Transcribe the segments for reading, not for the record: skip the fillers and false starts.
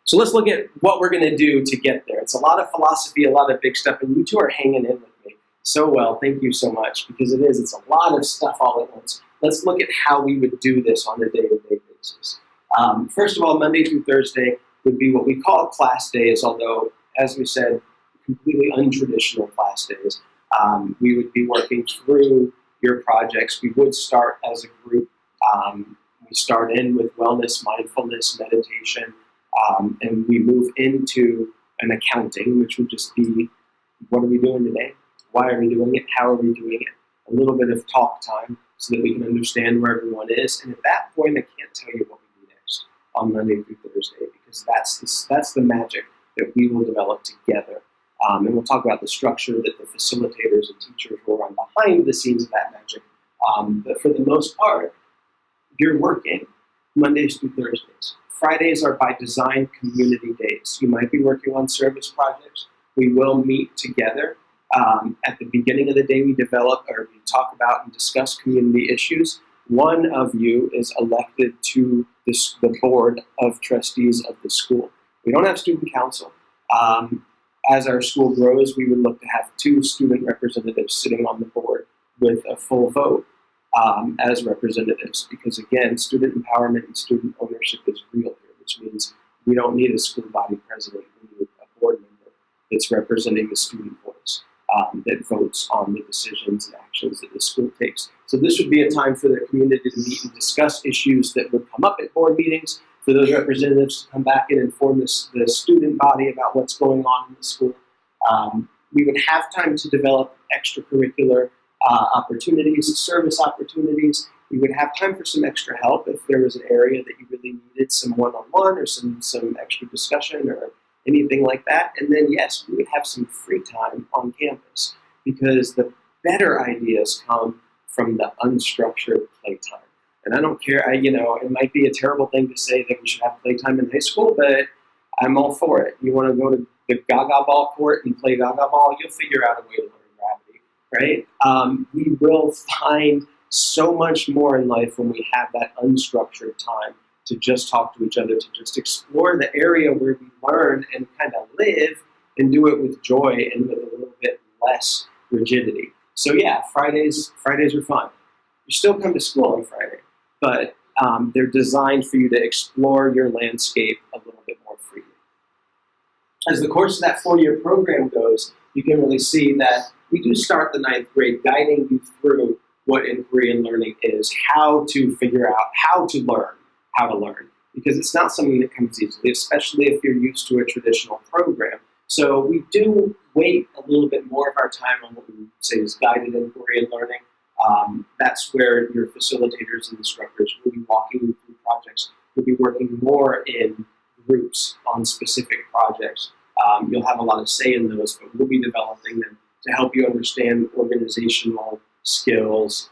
So let's look at what we're going to do to get there. It's a lot of philosophy, a lot of big stuff, and you two are hanging in with me so well. Thank you so much, because it's a lot of stuff all at once. Let's look at how we would do this on a day-to-day basis. First of all, Monday through Thursday would be what we call class days, although, as we said, completely untraditional class days. We would be working through your projects. We would start as a group. We start in with wellness, mindfulness, meditation, and we move into an accounting, which would just be, what are we doing today? Why are we doing it? How are we doing it? A little bit of talk time so that we can understand where everyone is. And at that point, I can't tell you what we do next on Monday through Thursday, because that's the magic that we will develop together. And we'll talk about the structure that the facilitators and teachers will run behind the scenes of that magic. But for the most part, you're working Mondays through Thursdays. Fridays are by design community days. You might be working on service projects. We will meet together. At the beginning of the day, we develop or we talk about and discuss community issues. One of you is elected to the board of trustees of the school. We don't have student council. As our school grows, we would look to have 2 student representatives sitting on the board with a full vote as representatives, because again, student empowerment and student ownership is real here, which means we don't need a school body president. We need a board member that's representing the student voice, that votes on the decisions and actions that the school takes. So this would be a time for the community to meet and discuss issues that would come up at board meetings, for those representatives to come back and inform the student body about what's going on in the school. We would have time to develop extracurricular opportunities, service opportunities. We would have time for some extra help if there was an area that you really needed some one-on-one or some extra discussion or anything like that. And then, yes, we would have some free time on campus, because the better ideas come from the unstructured playtime. And I don't care, it might be a terrible thing to say that we should have playtime in high school, but I'm all for it. You want to go to the Gaga ball court and play Gaga ball, you'll figure out a way to learn gravity, right? We will find so much more in life when we have that unstructured time to just talk to each other, to just explore the area where we learn and kind of live, and do it with joy and with a little bit less rigidity. So yeah, Fridays are fun. You still come to school on Friday, but they're designed for you to explore your landscape a little bit more freely. As the course of that 4-year program goes, you can really see that we do start the 9th grade guiding you through what inquiry and learning is, how to figure out how to learn, because it's not something that comes easily, especially if you're used to a traditional program. So we do weight a little bit more of our time on what we would say is guided inquiry and learning. That's where your facilitators and instructors will be walking you through projects. You'll be working more in groups on specific projects. You'll have a lot of say in those, but we'll be developing them to help you understand organizational skills,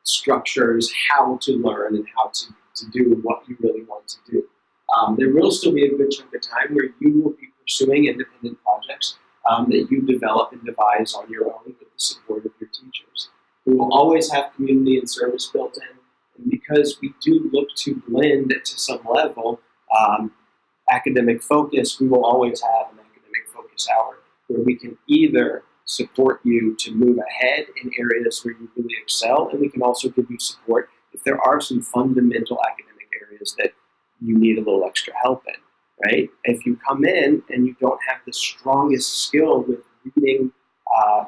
structures, how to learn, and how to do what you really want to do. There will still be a good chunk of time where you will be pursuing independent projects that you develop and devise on your own with the support of your teachers. We will always have community and service built in, and because we do look to blend to some level academic focus, we will always have an academic focus hour where we can either support you to move ahead in areas where you really excel, and we can also give you support if there are some fundamental academic areas that you need a little extra help in, right? If you come in and you don't have the strongest skill with reading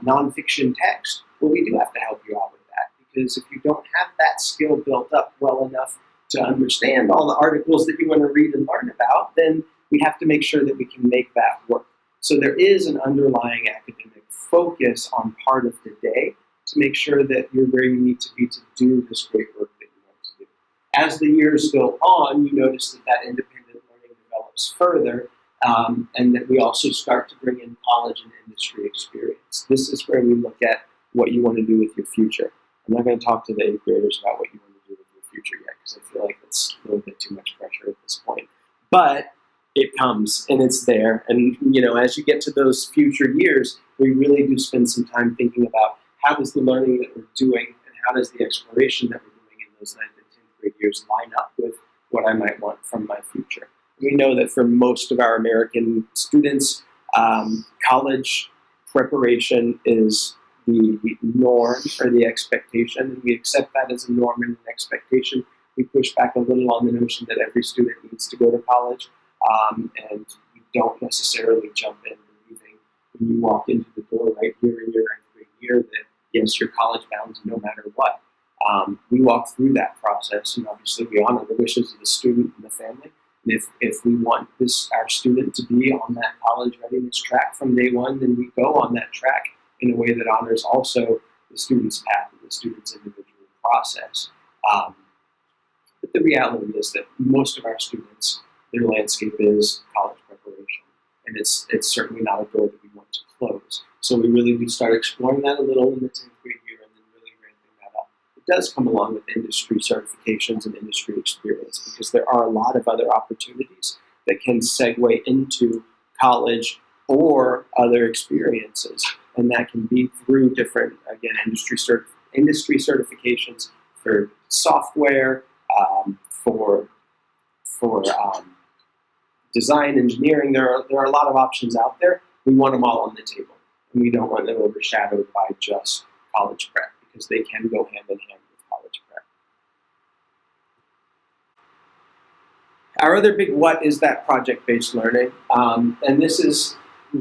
nonfiction text, well, we do have to help you out with that, because if you don't have that skill built up well enough to understand all the articles that you want to read and learn about, then we have to make sure that we can make that work. So there is an underlying academic focus on part of the day to make sure that you're where you need to be to do this great work that you want to do. As the years go on, you notice that independent learning develops further, and that we also start to bring in college and industry experience. This is where we look at what you want to do with your future. I'm not going to talk to the 8th graders about what you want to do with your future yet, because I feel like it's a little bit too much pressure at this point. But it comes, and it's there. And, as you get to those future years, we really do spend some time thinking about how does the learning that we're doing and how does the exploration that we're doing in those 9th and 10th grade years line up with what I might want from my future. We know that for most of our American students, college preparation is the norm or the expectation, and we accept that as a norm and an expectation. We push back a little on the notion that every student needs to go to college, and we don't necessarily jump in believing when you walk into the door right here in your ninth grade year that, yes, you're college bound no matter what. We walk through that process, and obviously we honor the wishes of the student and the family. And if we want our student to be on that college readiness track from day one, then we go on that track in a way that honors also the student's path and the student's individual process. But the reality is that most of our students, their landscape is college preparation, and it's certainly not a door that we want to close. So we really do start exploring that a little in the 10th grade year and then really ramping that up. It does come along with industry certifications and industry experience because there are a lot of other opportunities that can segue into college or other experiences, and that can be through different, again, industry certifications for software, for design, engineering. There are a lot of options out there. We want them all on the table, and we don't want them overshadowed by just college prep because they can go hand in hand with college prep. Our other big what is that project-based learning, and this is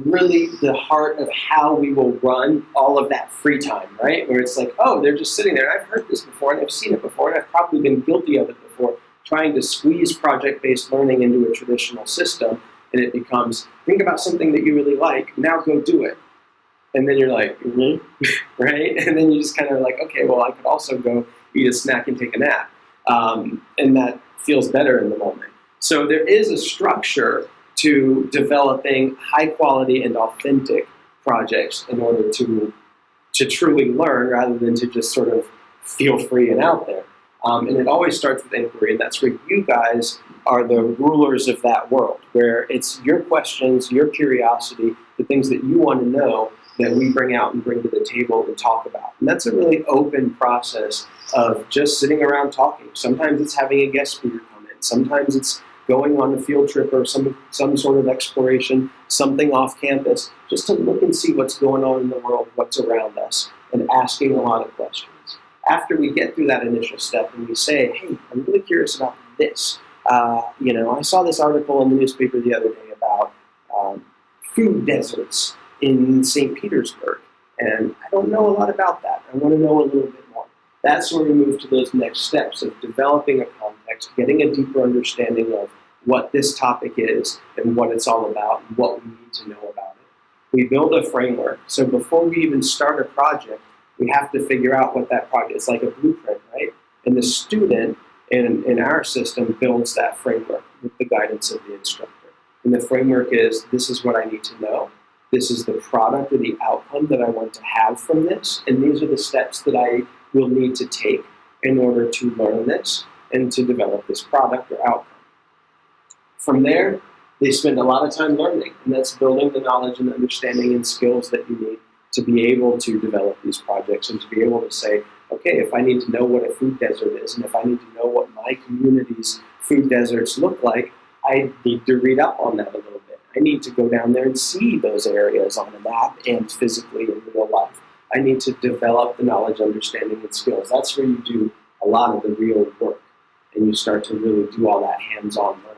really the heart of how we will run all of that free time, right? Where it's like, oh, they're just sitting there. I've heard this before, and I've seen it before, and I've probably been guilty of it before, trying to squeeze project-based learning into a traditional system, and it becomes, think about something that you really like, now go do it. And then you're like, mm-hmm. Right? And then you just kind of like, okay, well, I could also go eat a snack and take a nap. And that feels better in the moment. So there is a structure to developing high quality and authentic projects in order to truly learn rather than to just sort of feel free and out there. And it always starts with inquiry, and that's where you guys are the rulers of that world, where it's your questions, your curiosity, the things that you want to know that we bring out and bring to the table and talk about. And that's a really open process of just sitting around talking. Sometimes it's having a guest speaker come in. Sometimes it's going on a field trip or some sort of exploration, something off campus, just to look and see what's going on in the world, what's around us, and asking a lot of questions. After we get through that initial step and we say, hey, I'm really curious about this. I saw this article in the newspaper the other day about food deserts in St. Petersburg, and I don't know a lot about that. I want to know a little bit more. That's where we move to those next steps of developing a context, getting a deeper understanding of what this topic is and what it's all about and what we need to know about it. We build a framework. So before we even start a project, we have to figure out what that project is, like a blueprint, right? And the student in our system builds that framework with the guidance of the instructor. And the framework is, this is what I need to know. This is the product or the outcome that I want to have from this. And these are the steps that I will need to take in order to learn this and to develop this product or outcome. From there, they spend a lot of time learning, and that's building the knowledge and understanding and skills that you need to be able to develop these projects and to be able to say, okay, if I need to know what a food desert is and if I need to know what my community's food deserts look like, I need to read up on that a little bit. I need to go down there and see those areas on a map and physically in real life. I need to develop the knowledge, understanding, and skills. That's where you do a lot of the real work, and you start to really do all that hands-on learning.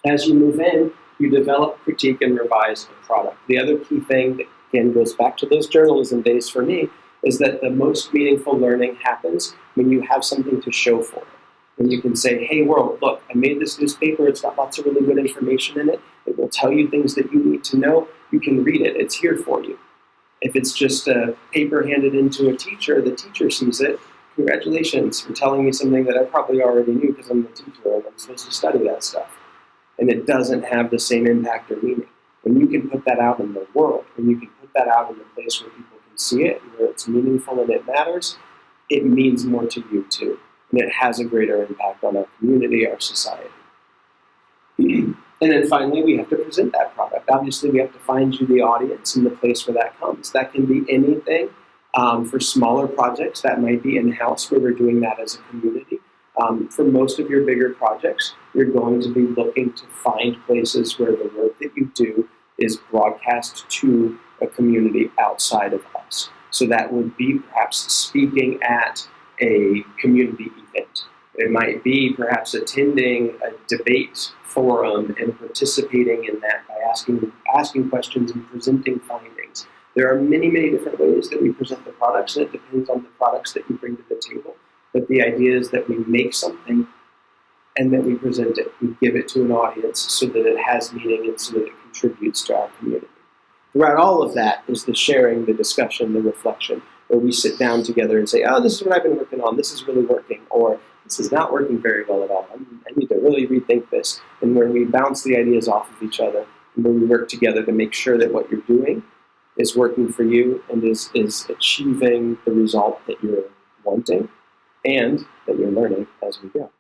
As you move in, you develop, critique, and revise the product. The other key thing that, again, goes back to those journalism days for me, is that the most meaningful learning happens when you have something to show for it. When you can say, hey world, look, I made this newspaper, it's got lots of really good information in it, it will tell you things that you need to know, you can read it, it's here for you. If it's just a paper handed into a teacher, the teacher sees it, congratulations for telling me something that I probably already knew because I'm the teacher and I'm supposed to study that stuff. And it doesn't have the same impact or meaning. When you can put that out in the world, when you can put that out in a place where people can see it, where it's meaningful and it matters, it means more to you too. And it has a greater impact on our community, our society. And then finally, we have to present that product. Obviously, we have to find you the audience and the place where that comes. That can be anything. For smaller projects, that might be in-house where we're doing that as a community. For most of your bigger projects, you're going to be looking to find places where the work that you do is broadcast to a community outside of us. So that would be perhaps speaking at a community event. It might be perhaps attending a debate forum and participating in that by asking questions and presenting findings. There are many, many different ways that we present the products, and it depends on the products that you bring to the table. But the idea is that we make something and then we present it. We give it to an audience so that it has meaning and so that it contributes to our community. Throughout all of that is the sharing, the discussion, the reflection, where we sit down together and say, oh, this is what I've been working on. This is really working. Or this is not working very well at all. I need to really rethink this. And where we bounce the ideas off of each other and where we work together to make sure that what you're doing is working for you and is achieving the result that you're wanting and that you're learning as we go.